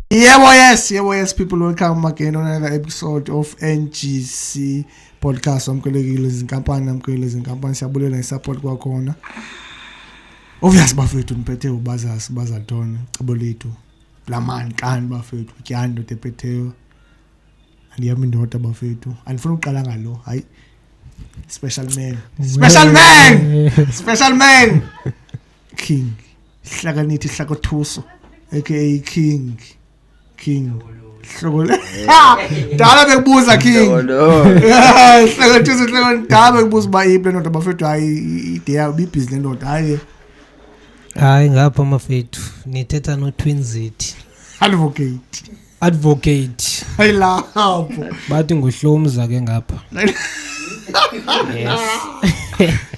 Yes, people, welcome again on another episode of NGC podcast. Amkelekile izinkampani siyabulela ngesupport kwakhona. Obvious bafethu niphethe ubazatona cebo lethu lamani kani bafethu utyando tephetheyo andiyami indoda bafethu andifuna uqala ngalo hayi special man king hlakanithi hlakothuso aka king hlokole dala bekubuza king hlakothuso dala bekubuza ba iple ndoda bafethu hayi idea ubibusiness ndoda hayi ngapha mafethu nithetha no Twinzit advocate hayi lapho bathi nguhlomza ke ngapha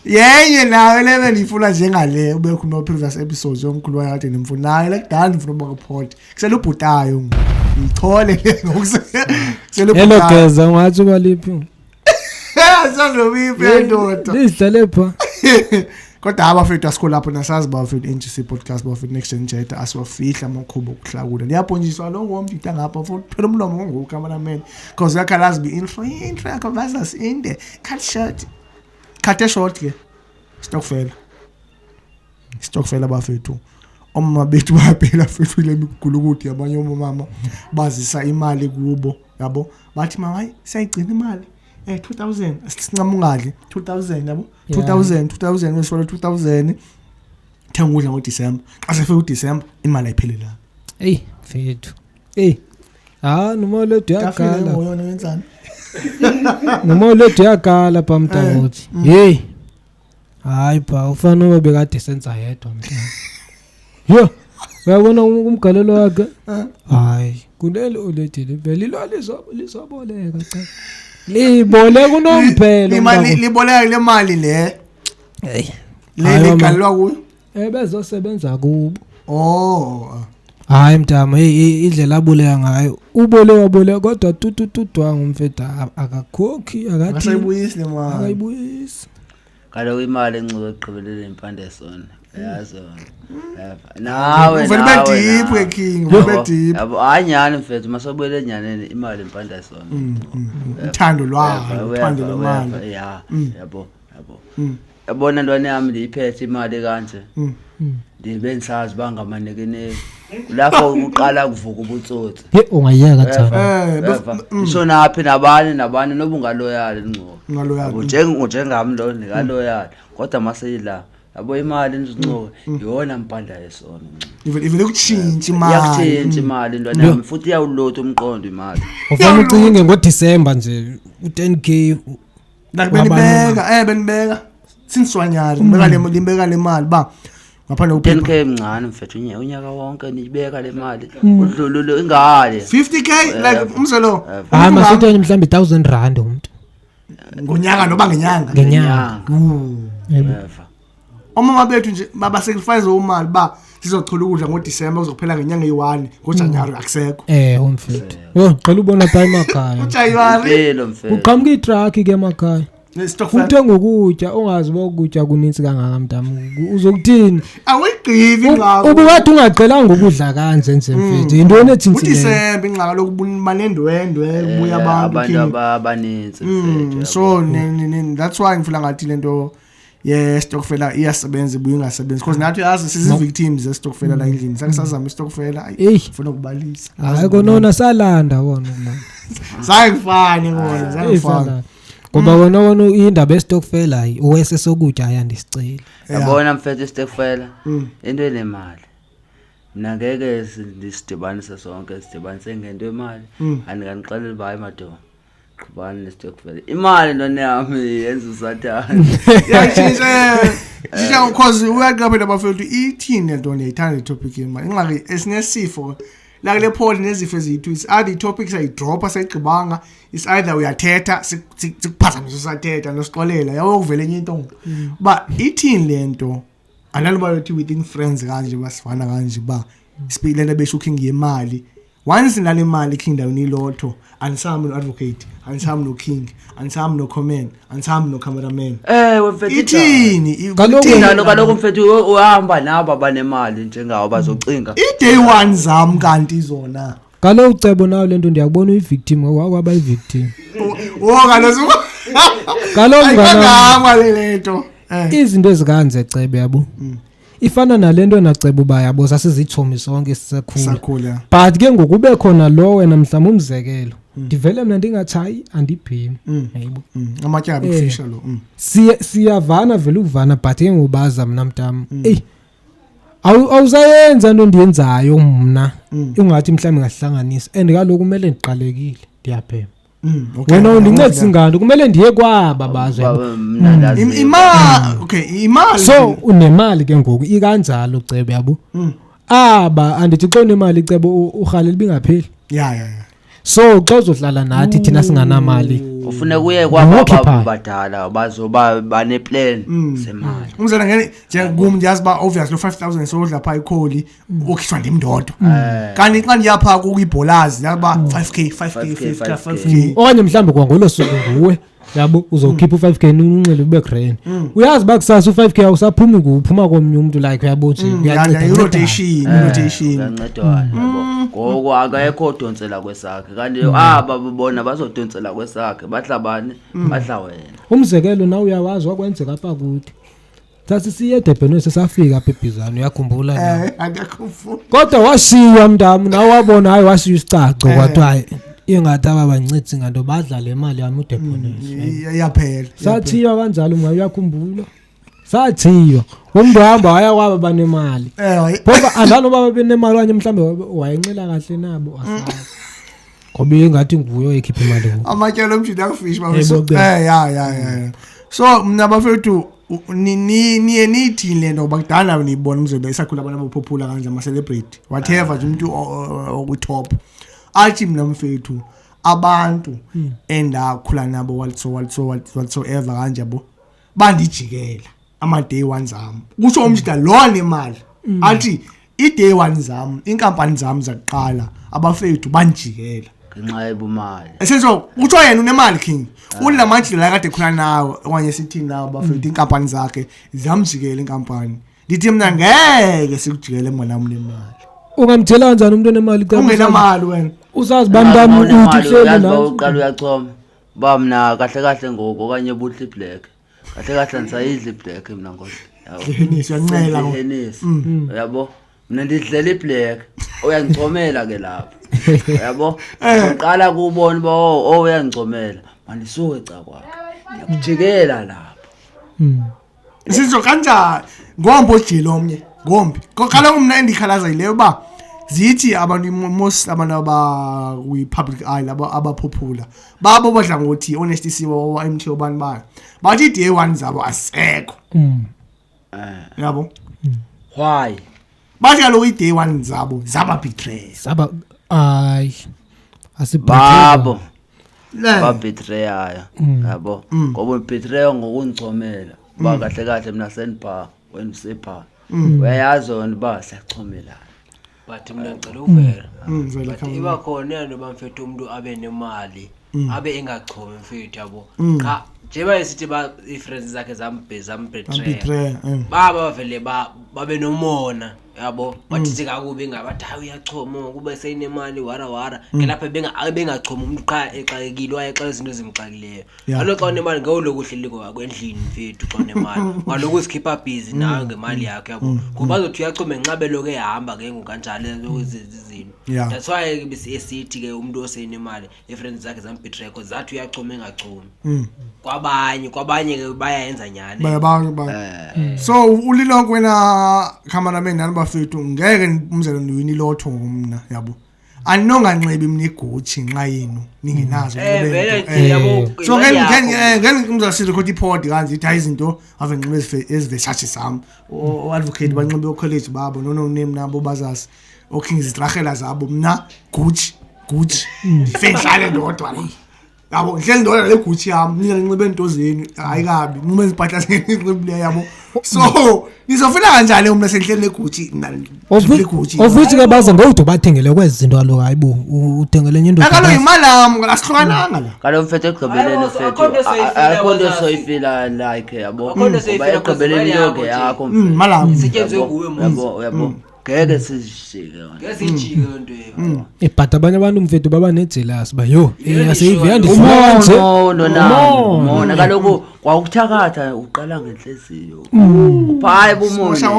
yenye nawe lebe ndifuna njengale ube khona previous episodes yomkhulu wakade ndimfuna naye lekudala ndifuna uba report kusela ubhutayo ngichole ngokusela hello geza ngathi baliphi sandobipi ndoda lihlale pha kodwa abafethu asikho lapho nasazi bafethu NGC podcast bafethu next gen chat asiwafihla amakhubo okuhlakula liyaphonjiswa lo ngomdida ngapha futhi phela umlomo ngocameraman because yakalazi be intro yakho bazas inde cut short ke stockfella bafethu omama bethu baphela fethu le migulukuthi yabanye omama bazisa imali kubo yabo bathi mama sayigcina imali 2000 sincamungadli 2000 yabo 2000 wesolo 2000 thenga ukudla ngoDecember xa sefika uDecember imali ayiphelelanga fethu noma lethu yakala ngoyona wenzani noma lethu yakala pamntabothi hayi ba ufana ube bekade senza yedwa mntana uyabona umgalelo wakhe hayi kunelo olethile vele lizoboleka cha liboleka unomphelo liboleka le mali le le galwa kuyo bezosebenza kubo hayi mntama indlela aboleka ngayo uboleka kodwa tututudwa ngumfeda akakhokhi akathi asayibuyisi le mali akayibuyisi kaloku imali encike eqhubelele impande sona yazona nawe uvele king yabo anyani mfethu masobuyele enyaneni imali impande sona uthando lwayo uthando lwemali yabo yabona ntwana yami ndiyiphethe imali kanje ndibe ngisazi bangamanekene lapho uqala kuvuka ubutsotsi ungayeka thana ngisho naphi nabani nobungaloyali ngco njengami lo nikaloyali kodwa maseyila yabo imali nzincoke yona mpanda yesona ivele kutshintsha imali yakutshintsha imali ntwana yami futhi iyawulotha umqondo imali ufuna ucinge ngoDecember nje u10k benibeka sinswanyari limbeka le mali ba ngaphandle uphela 10k mncane mfethu unyaka wonke nibeka le mali udlululo ingale 50k like umzelo masuthi mhlambe 1000 rand umuntu ngonyaka noba ngenyanga omama bethu nje baba sacrifice umali ba sizochula ukudla ngoDecember kuzophela ngenyanga eyi1 ngoJanuary akusekho umfethu qala ubona time emakhaya uJanuary uqhamuka itruck ke emakhaya uthenga ukutya ongazi ukutya kuninzi kangaka mntama uzokuthini awuyigqivi ngakho ubuwathi ungacelanga ukudla kanje nje mfethu intoni ethi uDecember ingxaka lokubuna imali endwendwe kubuya abantu abaninzi mfethu so that's why ngifuna ngathi lento stokfela iyasebenza ibuye ingasebenzi because nathi yazi sizi victims ze stokfela la endlini sakusazama istokfela ayifuna ukubalisa hayi konona salanda wona manje sayifane ngona sayifane ngoba wona indaba estokfela uwese sokutya ayandisicela yabona mfethu istokfela into enemali mina ngeke sidibanise sonke sidibanise ngento emali andikanixelela bayi madodana qhubani nestokfela imali ntwana yami yenza usathana yashintsha because uyaqaphela bafethu ithini lento neyithanda topic imali ingxaki esinesifo la le poll nezifo ezithu is either topics ayidropa sayigqibanga is either uyathetha sikuphazamisa usathetha nosixolela yawo kuvela enye into ba ithini lento analoba uthi within friends kanje basifana kanje ba speak lento beshuking yemali once nale mali king ndaweni lotho anisahambi no advocate anisahambi no king anisahambi no comment anisahambi no cameraman mfethu ithini kaloku mfethu uhamba nabo abanemali njengawo bazocinga day one zam kanti zona kaloku ucebo nawo lento ndiyakubona uyivictim wakwaba ivictim kaloku ngama lento izinto ezikanje cebe yabo ifana nalento nacebo uba yabo sasizitshomi sonke sisakhula but ke ngokube khona lo wena mhlawumbe umzekelo ndivele mina ndingatshayi andibhemi yayibo amatyaba kufisha lo siyavana vele ukuvana but ke ngobaza mina mntama awusayenza into ndiyenzayo mna ungathi mhlawumbe ngahlanganisa and kaloku kumele ndiqalekile ndiyaphema wena undincedisa ngani kumele ndiye kwaba bazwe imali so unemali ke ngoku ikanjalo cebe yabo aba andithi xa unemali cebo urhalela bingapheli so xa uzohlala nathi thina singanamali ufuna kuye kwaba badala bazoba baneplan semali umzela ngene njengum ndiyazi ba obviously 5000 sodla pha ikholi okhishwa ndimndodo kanti xa ndiyapha kuyibholazi yaba 5k okanye mhlambe kwangolo suku nguwe yabo uzokhipha u5k unxele ube grand uyazi bakusasa u5k awusaphumi kuphuma komnye umuntu like yabo nje uyanceda rotation yabo ngoko akayekho odonsela kwesakhe kanti babona bazodonsela kwesakhe bahlabane badla wena umzekelo na uyawazi wakwenzeka apha kuthi Tasi siye Durban sesafika apha eBizana uyakhumbula na akakhumbula kodwa washiya mntamu nawe wabona hayi washiya isicaco kwathi ingathi ababancitsi nganto badla le mali yami uDurban yaphela sathiwa kanjalo uyakhumbula sathiwa umuntu hamba waya kwaba banemali ngoba andalo baba benemali kanye mhlambe wayencela kahle nabo asazi ngoba ingathi nguyo ekhipha imali amatyelo omjini akufish bafethu ya so mina bafethu niye nithi lento bakudala nibona umzobe isakhula abantu abophopula kanje ama celebrity whatever nje umuntu okutop athi mina mfethu abantu endakhula nabo whatsoever kanje yabo bandijikela ama day one zami kusho umjida lo nemali athi I day one zami inkampani zami zaqala abafethu banjikela ngenxa yebumali esenzo utsho yena unemali king ulamanje la kade khona nawe okanye sithi nawe bafethu inkampani zakhe zamjikela inkampani ndithi mina ngeke sikujikele mona nemali ungamtshela kanjani umuntu onemali cha ungenamali wena usazi bantwana uthi hleli la uqala uyachoma ba mina kahle ngoko okanye buhle black kahle nisayidla black mina ngoba Henisi yancela Henisi yabo mina ndidlela iblack uyangicomela ke lapha yabo uqala kubona ba uyangicomela mandisuke cha kwakhe ngiyakujikela lapha isizo kanjani ngombo ojilo omnye ngombi koqala umna endikhalaza ileyo ba zithi abantu most abantu aba we public eye abaphopula babo badla ngothi honesty sibo wa MT obani ba bathi day one zabo asekho yabo why bathi kaloku I day one zabo zaba betray zaba ay asibabo ba betray yabo ngoba betray ngokungicomela ba kahle mina senpa wena usepha uyayazi wena ba siyachomela but mina ngicela uvela but iba khona noba mfethu umuntu abe nemali abe engachomi mfethu yabo cha njengoba sithi ba ifriends zakhe zambetray baba vele babe nomona yabo bathi kakubi ngabathi hayi uyachoma kube seyinemali wara ke lapha bengachoma umuntu qha exakekile wayexa izinto ezimxakileyo aloxa unemali ngawuloku uhleli kwendlini mfethu xa unemali ngaloku usikhipha busy nawe ngemali yakho yabo kuba bazothi uyachoma enxabelo ke ehamba ke ngokanjalo izinto that's why besithi ke umuntu oseyinemali ifriends zakhe zambetray cause zathi uyachoma engachomi kwabanye ke bayayenza nyane so ulilonke wena cameraman nani bafethu ngeke umzelo niwini lotho ngumna yabo aninonganxibi mina iGucci nxa yenu ningenazo yabo so ngeke umzasize ukuthi ipod kanzi ithi izinto ave nxibe ezivesachi sami advocate banxibe college babo no name nabo bazasi okings idragela zabo mina Gucci fenhlale ndodwa yabo ngihleli ndodwa le Gucci yami ninganxibe into zeni hayi kabi noma iziphatla zenixibile yabo So nizofuna kanjani umuntu esenhleni leGucci ofuthi ke baza ngowudo bathengele kwezi zinto kaloku hayibo uthengele enye into akalo imali yami ngasihlukananga la kalo mfethu ekugqibeleni mfethu akho nto soyifila like yabo ekugqibeleni into ke yakho imali yami isetyenzwe nguwe yabo ngeke sijike ngesijike into yebo but abanye abantu mfethu baba nejealous ba yo aseyive mona kaloku kwaukuthakatha uqala ngenhliziyo hayi bumoya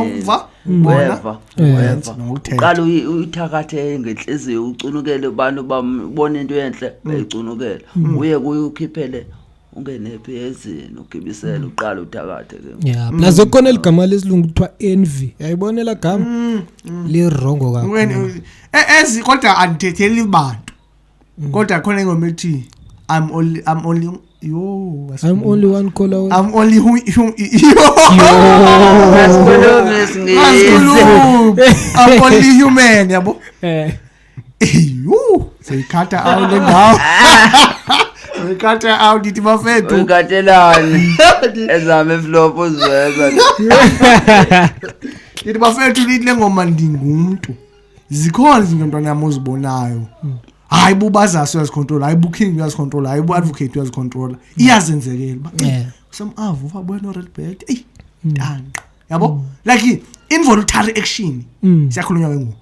weva uqala uyithakathe ngenhliziyo ucunukele abantu babone into enhle bayicunukele uye kuyukhiphele ungenephi ezini ugibisela uqala uthakathe ke yeah plus ekona eligama lesilungu kuthiwa envy yayibonela gama lirongo kakhulu ezi kodwa andithetheli bantu kodwa khona ingoma ethi I'm only one caller away. I'm only I'm only human yabo seyikhatha out lendawo seyikhatha out ithi bafethu ukatelani ezame flop uzweza ithi bafethu lithi lengoma ndingumuntu zikhona izinto ntwana yami ozibonayo hayi bubazaso uyazicontrol hayi buking uyazicontrol hayi buadvocate uyazicontrol iyazenzekela ba some avu wabona red belt tanqa yabo like involuntary action siyakhulunywa ngengu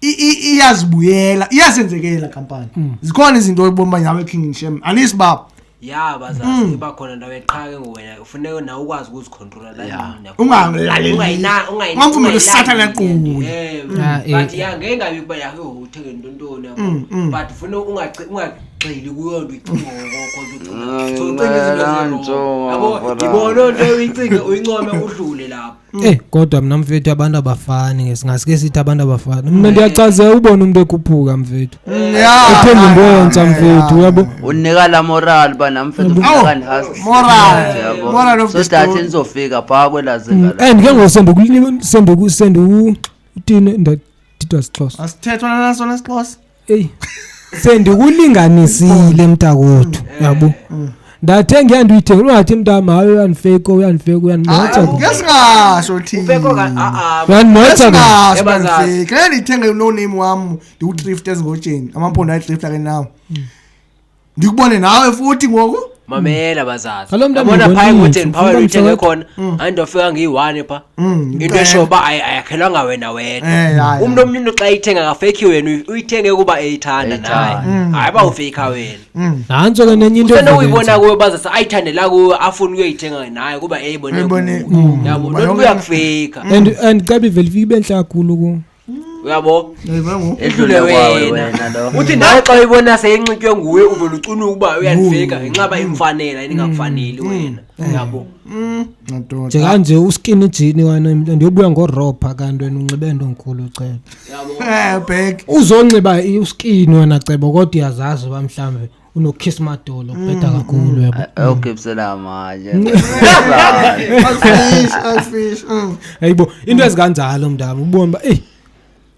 iyazibuyela iyazenzekela kampani zikhona izinto oyibona yawe king shame alisi baba ya bazazi bakhona ndawo eqhake ngwena ufuneka na ukwazi ukuzicontrola la ungalaleli ungavumela usathana qulu but ya ngeke ngabe kuba yakhe uthenge ntontoni yabo but ufuna ungagxili kuyo nto icingo konke so ucinga izinto yabo ibona into uyicinga uyincome udlule lapho kodwa mina mfethu abantu abafani ngesingasike sithi abantu abafani mina ndiyachazela ubona umuntu ekhuphuka mfethu ethemba imbonza mfethu yabo unika la moral bana mfethu ufika ndihasi moral of so that nizofika pha kwelazinga la and ke ngosendo utini ndadidwa sixhosa asithethwa naso nesixhosa sendikulinganisile mntakwethu yabo ndathenga yanduyithenga ungathi mntama hayi uyanifake ngesingasho thina ufeko ke ndithenga no name wami ndiuthrift ezingotsheni amampondo ayithrift ake nawo ndikubone nawe futhi ngoku mamela bazazi yabona phaya ngotsheni power uthenge khona andofika ngiyi1 pha into eshoba ayakhelwanga wena umuntu omnye xa ithenga ngafake wena uyithenge kuba eyithanda naye hayi ba ufake wena nanzo ke nenye into uyibona kuwe bazazi ayithandela kuwe afuna ukuyithenga naye kuba eyibone yabo lo uyakufika and kabi vele fike benhla kakhulu ku uyabo edlule wena lo uthi nawe xa uyibona seyincitywe nguwe uvela ucuna ukuba uyanifika inxaba imfanela iningakufaneli wena yabo nje kanje uskin ejini wena ndiyobuya ngoropha kanti wena unxibe into enkulu cebo yabo back uzonxiba uskin wena cebo kodwa iyazazi ba mhlambe unokiss madolo bheda kakhulu yabo ugibisela manje fish hayibo into ezikanjalo mndaba ubona ba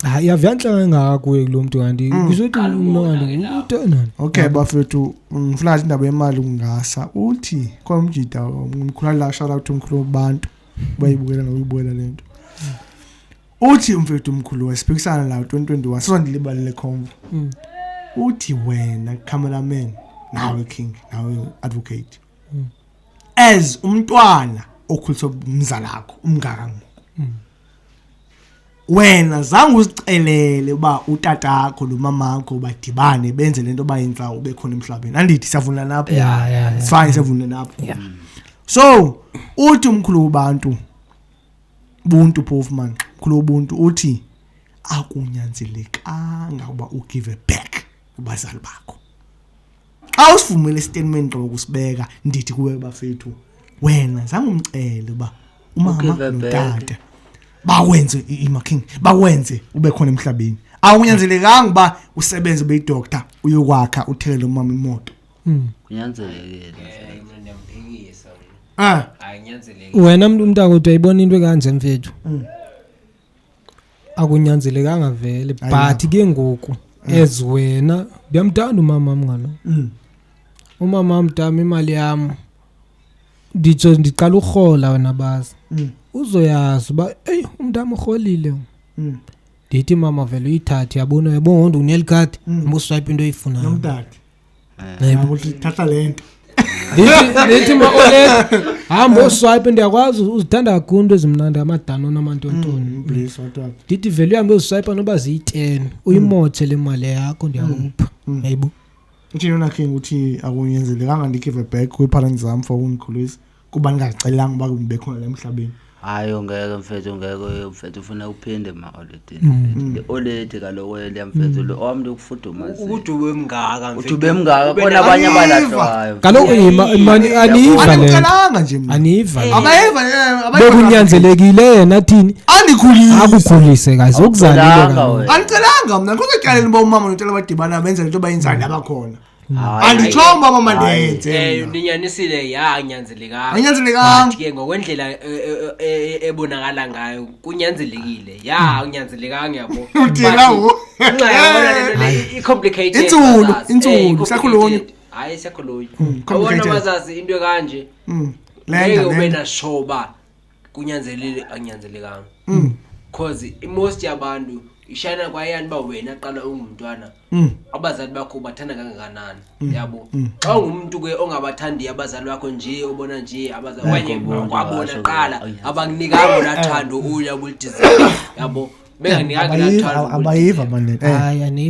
hayi yavanhla ngaka kuye kulomuntu kanti ngizothi umnandi uthana okay bafethu ngifuna indaba yemali ungasa uthi komjida umkhulu la shout out umkhulu wabantu bayibukela nokuyibulela lento uthi umfethu umkhulu wesiphikisana la 2021 sizondilibalele convo uthi wena cameraman nawe king nawe advocate as umntwana okhuliswa umzala wakho umngaka wena zange uzicelele ba utata wakho lo mama wakho badibane benze lento bayenza ube khona emhlabeni andithi siyavuna lapho sifanye siyavuna lapho so uthi umkhulu wabantu buntu Pofman umkhulu wobuntu uthi akunyanzelekanga uba ugive back kubazali bakho awusivumele statement lokusibeka ndithi kuwe bafethu wena zange umcele uba umama notata bawenze imaking bawenze ube khona emhlabeni awunyanzelekanga ba usebenze ube doctor uyokwakha uthele umama imoto kunyanzelekile ndiyamphikisa akunyanzeleki wena umntaka uthi ayibona into kanje mfethu akunyanzelekanga vele but ke ngoku eziwena ngiyamthanda umama mngana umama mntama imali yami ndiqala uhola wena bazi uzoyazi uba umuntu amholile ndithi mama vele uyithathe yabona yabonga unelikadi mbuswipe into oyifunayo nomdadi ukuthi thatha lento ndithi ma hamba uswipe ndiyakwazi uzithanda kakhulu ezimnandi amadano namantontoni please wathatha ndithi vele uhambe uziswipe noba ziyi-10 uyimothe le mali yakho ndiyakupha yayibo uthi yona king uthi akunyenzelekanga ndigive back kwi-parents zami for ungikhulisa kuba ndingacelanga uba ngibekhona la emhlabeni hayi ungeke mfethu mfethu ufuna uphinde ma-oledini le-oledi kaloku leya mfethu lo owami ukufudumazile ukuthi ube mngaka uthi ube mngaka khona abanye abalahlwayo kaloku aniva le Angicelanga nje mina aniva abayiva bekunyanzelekile yena thini akukhulise kazi ukuzalile angicelanga mna kuzotyaleni uba umama notela badibana benza lento bayenzani abakhona andithomba mama ndenze ninyanisile anyanzelekanga ke ngokwendlela ebonakala ngayo kunyanzelekile unyanzelekanga yabo uthelawo i-complicated intsulu sakhulunye hayi sakhulunye awona bazazi into kanje ngeke ube nashoba kunyanzelile anyanzelekanga because most yabantu ishana kwayani ba wena qala ungumntwana abazali bakho bathanda kangakanani yabo xa ungumuntu ke ongabathandi abazali bakho nje ubona nje abazali wanye kwabona qala abanginikanga lathando uyabo lidesign yabo benganikanga lathando abayiva manje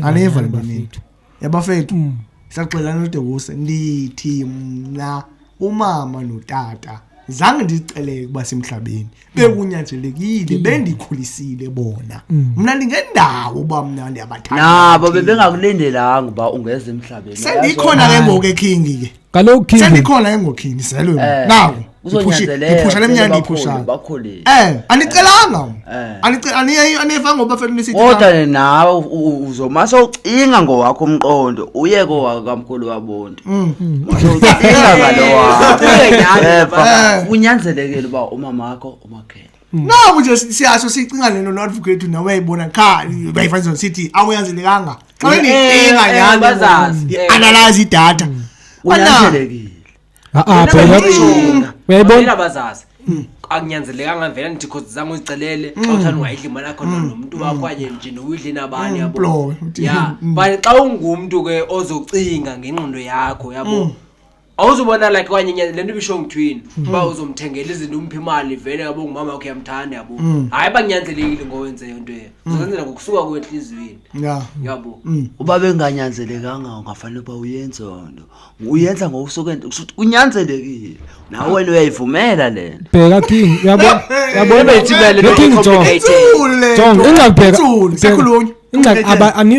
aniva le bafethu yabafethu saxelana nodewuse ndithi mna umama notata zange ndiceleke kuba semhlabeni bekunyanzelekile bendikhulisile bona mina ndingendawo uba mna ndiyabathanda nabo bebengakulindelanga uba ungeza emhlabeni sendikhona ke ngoku king ke kaloku king sendikhona ke ngoku king selwe nawo iphusha lemnyana iphusha anicelanga aniva ngoba fethu nisithi kodwa nawe uzomase ucinga ngowakho umqondo uyeke wakamkhulu wabontu ucinga ngalowa kunyanzelekile uba umama wakho umakhele nabo nje siyasho sicinga lento no-advocate nawe uyayibona kha bayifanisa sithi awuyanzelekanga xa wenicinga nyani bazazi analyze idatha kunyanzelekile uyayibona bazazi akunyanzelekanga vela nithi cause zange uzicelele xa uthanda ungayidli imali yakho nomuntu wakho anye nje nowidle nabanye yabo but xa ungumuntu ke ozocinga ngengqondo yakho yabo awuzobona like kwanye lento bisho ngithwini ba uzomthengela izinto umphi imali vele yabo ngumama wakho yamthanda yabo hayi banyanzelekile ngowenze into ye uzenzela ngokusuka kwenhlizweni yabo uba benganyanzelekanga ungafanele uba uyenze nto uyenza ngokusuke kunyanzelekile nawe wena uyayivumela lento bheka king yabona king John ingabheka sakhulunye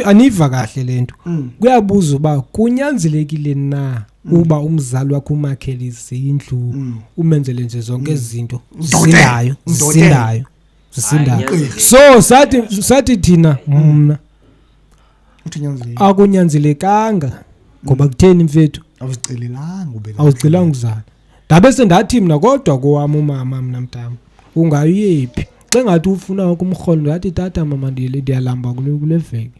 aniva kahle lento kuyabuza uba kunyanzelekile na uba umzali wakho umakhele indlu umenzele nje zonke izinto zisindayo so sathi thina mna akunyanzelekanga ngoba kutheni mfethu awuzicelanga uzala ndabe sendathi mna kodwa kowami umama mna mntama ungayephi xa ngathi ufuna ukumrholo ndathi tata mama ndiyalamba kule veki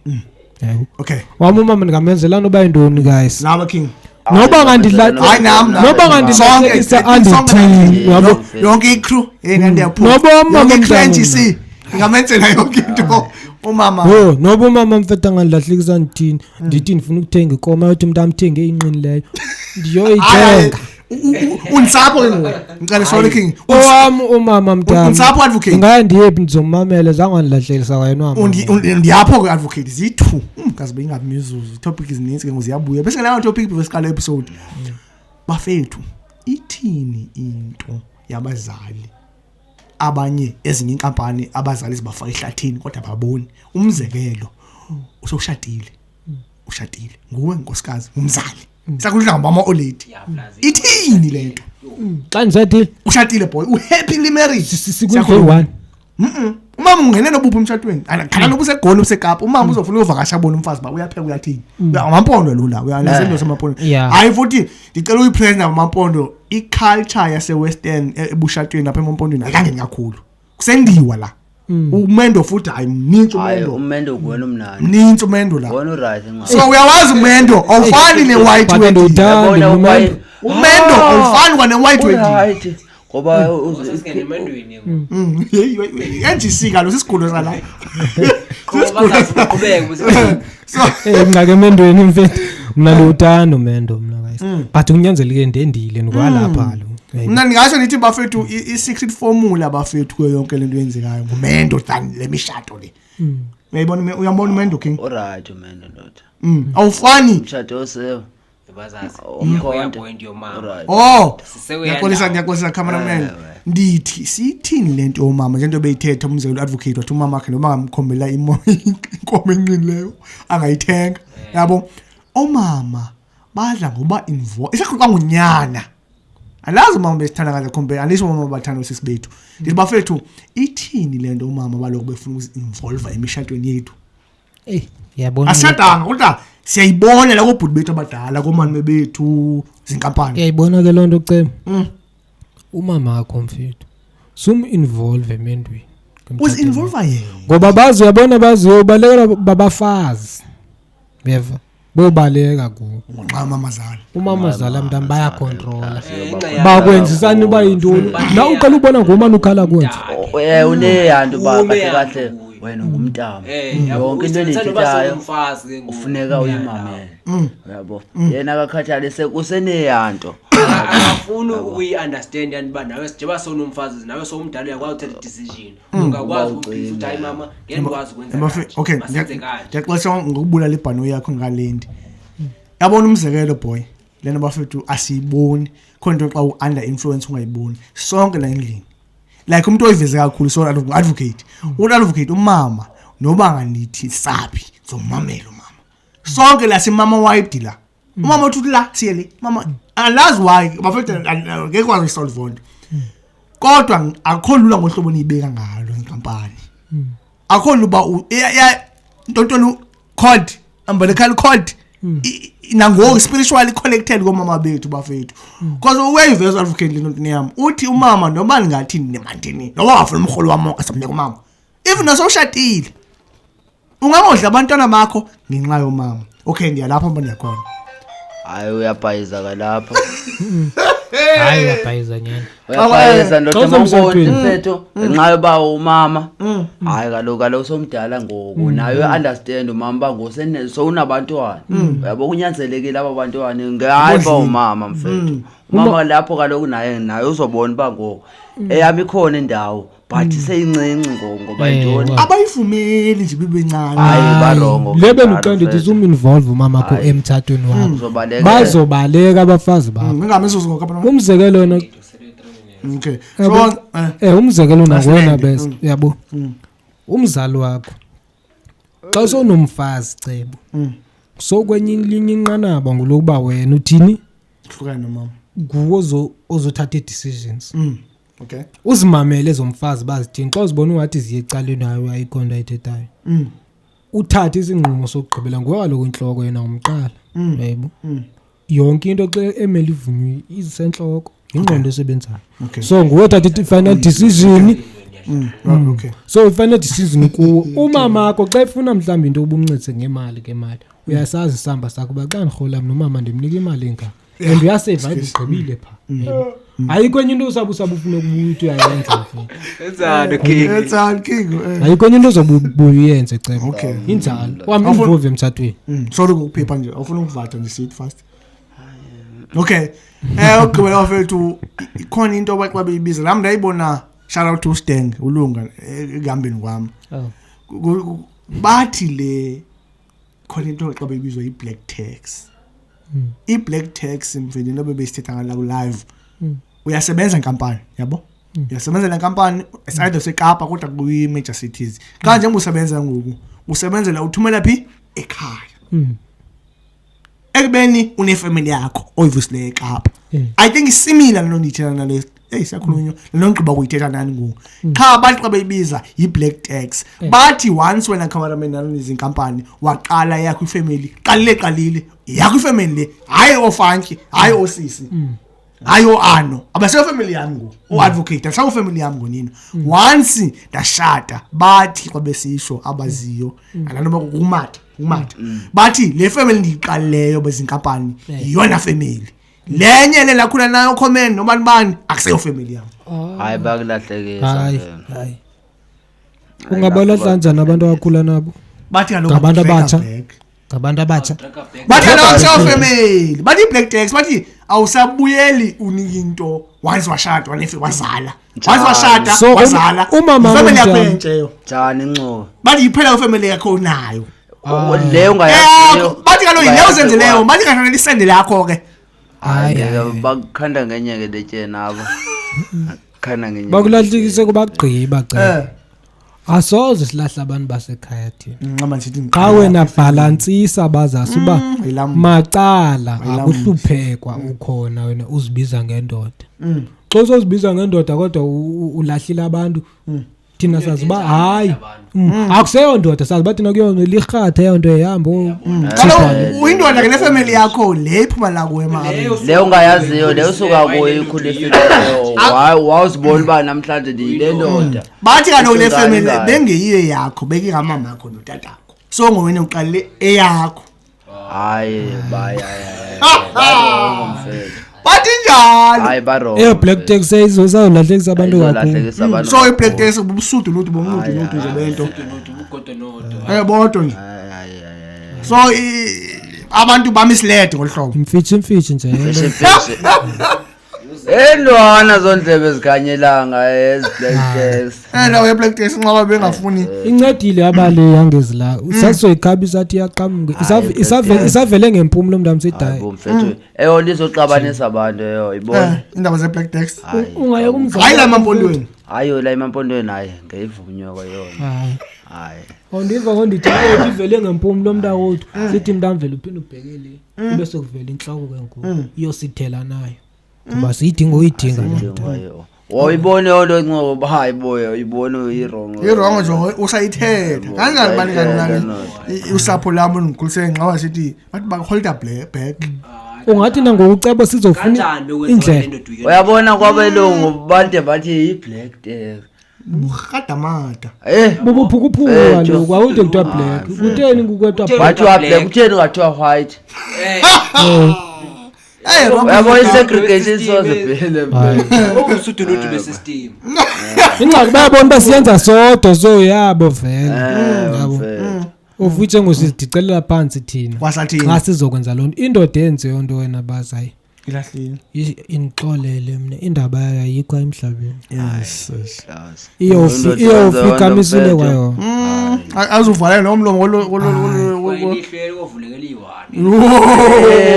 okay wami umama ndingamenzela noba yintoni guys nama king noba ngandidlalisa andithini yabo yonke icrew ndiyaphuma noba si ngamenzela yonke into umama noba umama mfethu angandilahlekisa ndithini ndithi ndifuna ukuthenga ikoma yothi umuntu amthenge inqinileyo ndiyoyithenga unsapho ke ngoku ngicela sorry king owami umama mntana unsapho advocate ngaya ndiyephi ndizomamela zangandilahlekisa kwayena wami ndiyapho ke advocate ziyi-2 kazi bengabi mizuzu topic ezininzi ke ngoziyabuya bese ngalayo topic besikala episode bafethu ithini into yabazali abanye ezinye inkampani abazali zibafaka ehlathini kodwa baboni umzekelo ushadile nguwe nkosikazi umzali sakudla ngama oledi ithini lento xa ndisadile ushadile boy uhappily married sikudle one umama ungene nobuphi emshadweni akhala nobusegoli usekapa umama uzofuna uvakasha bona umfazi ba uyapheka uyathini amampondo lula uyalazindo semampondo hayi futhi ngicela uyipresent amampondo iculture yase western ebushadweni lapha emampondweni akangeni kakhulu kusendiwa la umendo futhi hayi mninzi umendo kuwena umnandi mninzi umendo la wona right so uyawazi umendo awufani ne white wedding umendo awufani kwa ne white wedding right ngoba usesingene emandweni NGC kalo sisigulo sala ngake emendweni mfethu mina lo uthando mendo mina guys but kunyanzeleke ndendile nikwalapha lo mina ngingasho nithi bafethu i-secret formula bafethu kuyo yonke lento yenzekayo ngumendo than le mishado le uyayibona uyambona umendo king alright umendo ndoda awufani umshado osewe bazazi point your mama ngiyaxolisa cameraman ndithi sithini lento yomama njento beyithetha umzekelo advocate wathi umama wakhe noma ngamkhombela inkomo enqinileyo angayithenga yabo omama badla ngoba involve isakhuluka ngunyana alazi umama besithanda kahle khombe alisho umama bathanda usisibethu ndithi bafethu ithini lento umama baloko befuna uku-involve emishadweni yethu yabona asadanga kodwa siyayibona la kubhuti bethu abadala komani bethu zinkampani uyayibona ke lonto cema umama wakho mfethu sum involve emendweni was involve yena ngoba uyabona baziyobalekela babafazi beva bobaleka ku mamazala umamazala mntana baya control bakwenzisana uba yintoni na uqala ubona ngomani ukhala kwenza uneyanto kahle wena ngumntama yonke into enithethayo ufuneka uyimamele yabo yena akakhathale sekuseneyanto akafuni ukuyi-understand yani uba nawe njengoba sonomfazi nawe somdala uyakwazi uthatha i-decision ungakwazi ukuthi hayi mama ngeke ndikwazi ukwenza okay ndiyaxolisa ngokubulala ibhano yakho ngalendi yabona umzekelo boy lena bafethu asiyiboni khona into xa u-under influence ungayiboni sonke la endlini like umuntu oyiveze kakhulu so advocate advocate umama noba nganithi sapi zomamela umama sonke la simama wide la umama uthi la siyele mama alazi why bafethu ngeke kwazi solve vonke kodwa akho lula ngohlobo niyibeka ngalo inkampani akho luba ntontolo called umbilical cord nango spiritually connected komama bethu bafethu because uwayiveza advocate lento niyami uthi umama noma lingathi nemandini noma wafuna umholo wami asamnika umama even nasoshadile ungamodla abantwana bakho ngenxa yomama okay ndiyalapha manje yakhona hayi uyabhayiza kalapha hayi uyabhayiza nyana uyabhayiza ndoda mfethu ngenxa yoba umama hayi kaloku somdala ngoku naye understand umama bangosene so unabantwana yabo kunyanzelekile aba bantwana ngayi ba umama mfethu umama lapho kaloku naye uzobona bangoku eyami ikhona indawo but seyincinci ngoba intoni abayivumeli nje bibencane hayi barongo lebe nuqandithi zoom involve umama ko emthathweni wakho bazobaleka abafazi bakho ngingamezo ngokapha umzekelo wena okay so umzekelo nakwena bese yabo umzali wakho xa sonomfazi cebo so kwenye linye inqanaba ngolokuba wena uthini hlukana nomama nguwo ozothatha decisions okay uzimamele zomfazi bazithini xa uzibona ungathi ziyecaleni nayo ayikhonda ayithethayo uthatha isinqumo sokugqibela ngoba lokho inhloko yena umqala yebo yonke into xa emeli ivunywe isenhloko ingqondo esebenzayo so nguwe uthatha i-final decision okay so i-final decision kuwo umama wakho xa efuna mhlawumbe into ubumncitse ngemali uyasazi isamba sakho uba xa ndihola nomama ndimnika imali engaka and uyaseva igqibile pha ayikho enye into usabusabu ufuna ukubuya uthi uyayenza enzalo king ayikho enye into uzobuya uyenze cebo okay injalo wami involve emthathweni sorry ukuphepha nje awufuna ukuvatha nje sit fast okay ogqibela wafethu ikhona into abaxa beyibiza nami ndayibona shout out to Steng ulunga ekambeni kwami bathi le khona into abaxa beyibizwa i-black tax i-black tax mfethu nobe besithetha ngala live uyasebenza enkampani yabo uyasebenza le nkampani eside seKapa kodwa kuyi major cities kanje usebenza ngoku usebenzela uthumela phi ekhaya ekubeni unefamily yakho oyivusile eKapa I think similar lo ndithela nale siyakhulunywa lonqiba kuyithetha nani ngoku cha abantu xa beyibiza i-black tax bathi once wena cameraman nalo izinkampani waqala yakho ifamily qalile yakho ifamily le hayi ofanki hayi osisi hayo ano abase family yami ngo o-advocate asawu family yami ngonina once ndashada bathi xa besisho abaziyo ananoma kumatha bathi le family ndiyiqaleyo bezinkampani iyona family lenye le lakhula nayo comment noma bani akuseyo family yami hayi bakulahlekisa hayi ungabala kanjani abantu abakhula nabo bathi kaloku ngabantu abatsha bathi kaloku family bathi black tax bathi awusabuyeli unika into once washada wanefe wazala once washada wazala family yakho entsheyo njani Ncuka bathi iphela family yakho nayo leyo ungayaziyo bathi kaloku leyo zenzileyo bathi kanjani isende lakho ke hayi bakhanda ngenye ke letshena abo khana ngenye bakulahlekise kubagqiba cha asoze silahla abantu basekhaya thina nqama ngithi xa wena balansisa bazasi uba macala akuhluphekwa ukhona wena uzibiza ngendoda xa uzibiza ngendoda kodwa ulahlile abantu thina sazi ba hayi akuseyo ndoda sazi bathi nakuyona lirhatha yonto ehambo uyindoda ke le family yakho le iphuma la kuwe manje leyo ungayaziyo leyo usuka kuyo ikhulefikeyo wawuzibona ba namhlanje le ndoda bathi kaloku le family bengeyiyo yakho bekingamama yakho notatakho so ngowena uqale eyakho hayi baya bathi njalo hayi baro black tax izolahlekisa abantu kakhulu so i-black tax bubusudu lutho bomuntu lutho nje lento bodwa nje so abantu bamisled ngolhlobo imfitshi nje endwana zondlebe ezikhanyelanga eziblack tax lawo ye-black tax nxa bengafuni incedile abale yangezi la sasoyikhabisa athi yaqhamuke isavele ngempumulo mntu amsidayi bomfethu eyona izoxabanisa abantu eyo ibona indaba ze-black tax ungaye kumzala hayi la mampondweni hayo la emampondweni hayi ngeyivunywa kwayona hayi ondiva kondithi ivele ngempumulo mntakwethu sithi mntamvele uphinde ubhekele bese kuvela inhloko kenkulu iyosithela nayo kuba sidinga uyidinga leyo wayibone yonto Ncuka hayi boyo ibone irong nje usayithetha kanjani bani kanjani usapho lami ngikhulise ngqawa sithi bathi baholda back ungathi nangokucebo sizofuna indlela uyabona kwabelungu bande bathi i-black tax bukhadamada bubuphukuphuka lokho awude kuthiwa black kutheni kukwetwa bathi wa black kutheni ngathiwa white uyabona i-segregation soze okusuthu lutho besystem ingxaki bayabona basiyenza sodwa so yabo vele yabo ufuthe ngosidicelela phansi thina kwasathini xa sizokwenza lonto indoda yenze yonto wena bazayi ilahlile inixolele mina indaba yayo ayikho emhlabeni yes iyofika misile kwayo azuvala nomlomo kwelihlelo ovulekela iwani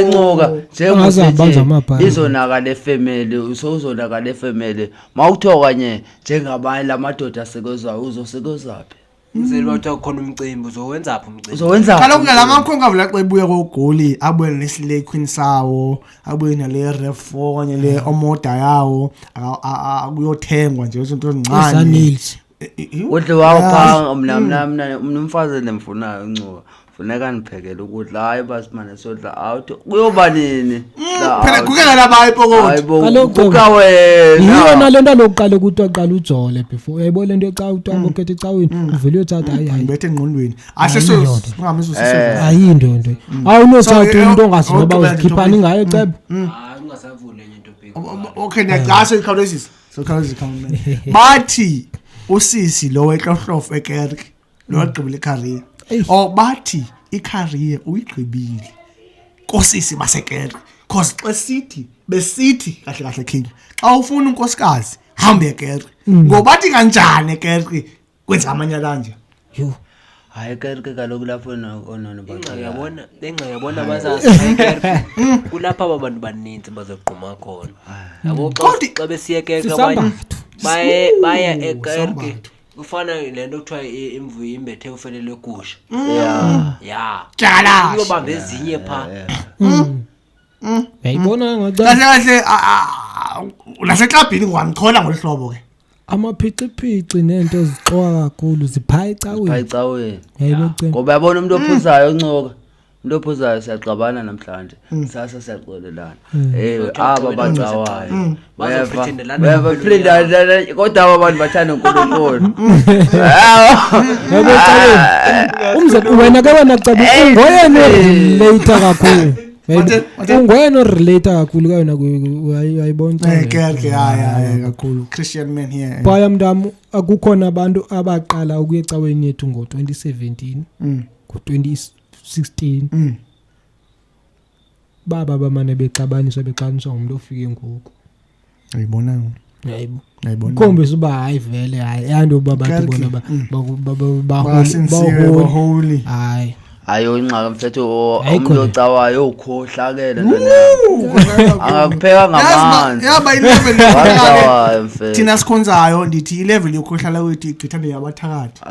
Ncuka njengoba izonaka le family usozonaka le family mawuthiwa kanye njengabanye lamadoda asekozwayo uzosekozaphi umzeli wathi khona umcimbi uzowenzaphi umcimbi uzowenza kaloku lamakhonka avula xa ebuye kogoli abuye nesile queen sawo abuye nale ref kanye le omoda yawo akuyothengwa nje izinto ezincane udle wawo mna umfazi lemfunayo Ncuka funeka niphekele ukudla hayi basimane sodla out kuyoba nini phela kukela labayi pokoti kuka wena yona lento lokuqala ukuthi aqala ujole before uyayibona lento eca utamba ukhethe ecaweni uvele uyothatha hayi ngibethe engqondweni aseso ungamizwa sisho ayinto nto awunothatha umuntu ongazi noba uzikhiphani ngayo cebo hayi ungasavule enye into bheki okay niyaqasa ikhawulezisa so khawulezisa bathi usisi lo weqhoflof ekerk lo waqibile career bathi icareer uyigqibile kosisi basekere cause xa sithi besithi kahle king xa ufuna unkosikazi hambe ekere ngobathi kanjani ekere kwenza amanyala kanje yo hayi kerke kaloku lapho onona yabona bazazi kulapha abantu baninzi bazoqhuma khona yabo xa besiya kerke abanye baya ekerke ufana lento kuthiwa imvuyo imbethe ufelele kusha jala uyobamba ezinye pha yayibona kahle naseklabhini ngwamchola ngolhlobo ke amaphiciphici nento ezixoka kakhulu ziphaya ecaweni yayibona ngoba yabona umuntu ophuzayo Ncuka umuntu ophuzayo siyaxabana namhlanje sasa siyaxolelana aba bacawayo bayaphinda kodwa aba bantu bathanda uNkulunkulu umzekho wena ke wena cebo ngoyena later kakhulu ungwena orelate kakhulu kayona uyayibona ke hayi kakhulu Christian man here phaya mntamu akukhona abantu abaqala ukuya ecaweni yethu ngo2017 ngo2016 baba bamane bexabaniswa umuntu ofike ngoku ayibona khombisa uba hayi vele hayi yanto babantu bona baholi hayi ayo inxaka mfethu umuntu ocawayo ukhohlakele angakupheka ngamanzi yaba 11 wacawayo mfethu thina sikhonzayo ndithi level yokhohlala kwethu igqithane yabathakathi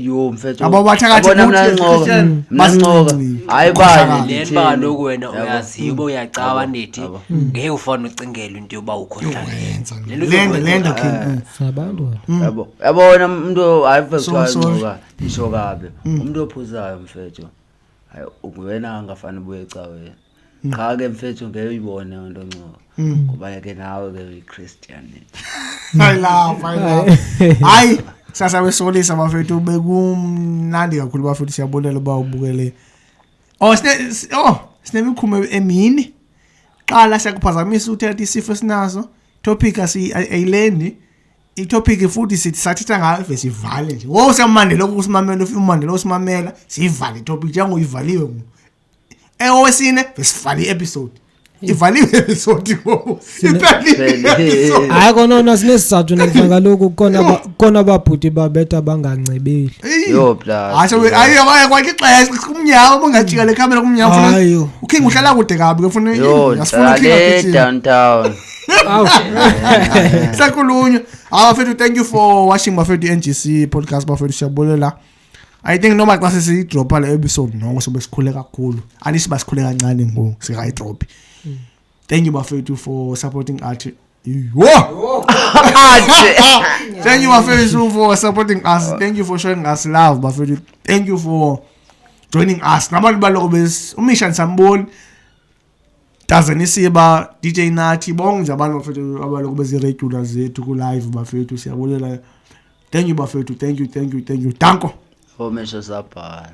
yo mfethu ababathakathi mnancoka hayi bani lento lokwena uyaziba uyacawa nithi ngeke ufane ucingele into yoba ukhohlakele lenda king sabantu yabona umuntu ayifekwaqoka isho kabe umuntu ophuzayo mfethu hayi ukuwena angafani buye ecaweni cha ke mfethu ngeke uyibone into ncoka kuba ke nawe ke uyiChristian I love hayi sasa wesolisa bafethu bekumnandi kakhulu bafethu siyabonela ba ubukele sinemikhume emini qala siyakuphazamisa uthetha isifo sinazo topic ayilendi itopic futhi sithi sathetha ngayo bese sivale nje wo siyamandela ukusimamela ufumandela usimamela sivale itopic njengokuyivaliwe owesine besivale episode ivaliwe episode wo hayi kona sinesizathu namhlanje lokho kona ababhuti babetha bangancebeli yo plus ayi kwakixesha kumnyama bongajika le camera kumnyama ufuna uking uhlala kude kabi ufuna yasifuna uking downtown sakhulunywa bafethu thank you for watching bafethu NGC podcast bafethu siyabulela I think noma xa sesiyidropa le episode nonke sobe sikhule kakhulu anisiba sikhule kancane ngo sika drop thank you bafethu for supporting art thank you bafethu for supporting us thank you for showing us love bafethu thank you for joining us nabantu baloko uMisha Nsamboni Tazanisiba DJ Nathi bonke abantu bafethu abaloko beziregular zethu ku live bafethu siyabulela thank you bafethu thank you danko Homesho Sapana